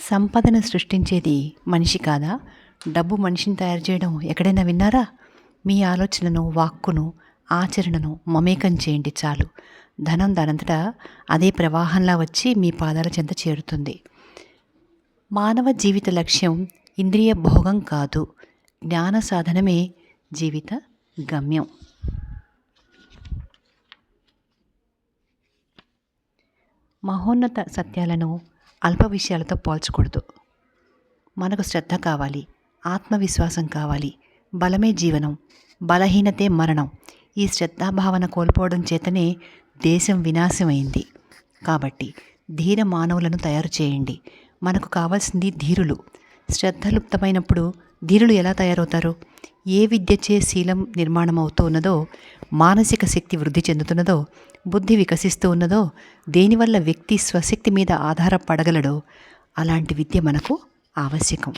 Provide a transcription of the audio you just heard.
సంపదను సృష్టించేది మనిషి కాదా? డబ్బు మనిషిని తయారు చేయడం ఎక్కడైనా విన్నారా? మీ ఆలోచనను, వాక్కును, ఆచరణను మమేకం చేయండి చాలు. ధనం దానంతటా అదే ప్రవాహంలా వచ్చి మీ పాదాల చెంత చేరుతుంది. మానవ జీవిత లక్ష్యం ఇంద్రియ భోగం కాదు, జ్ఞాన సాధనమే జీవిత గమ్యం. మహోన్నత సత్యాలను అల్ప విషయాలతో పోల్చకూడదు. మనకు శ్రద్ధ కావాలి, ఆత్మవిశ్వాసం కావాలి. బలమే జీవనం, బలహీనతే మరణం. ఈ శ్రద్ధాభావన కోల్పోవడం చేతనే దేశం వినాశమైంది. కాబట్టి ధీర మానవులను తయారు చేయండి. మనకు కావాల్సింది ధీరులు. శ్రద్ధలుప్తమైనప్పుడు ధీరులు ఎలా తయారవుతారు? ఏ విద్యచే శీలం నిర్మాణం అవుతూ ఉన్నదో, మానసిక శక్తి వృద్ధి చెందుతున్నదో, బుద్ధి వికసిస్తూ ఉన్నదో, దేనివల్ల వ్యక్తి స్వశక్తి మీద ఆధారపడగలడో అలాంటి విద్య మనకు ఆవశ్యకం.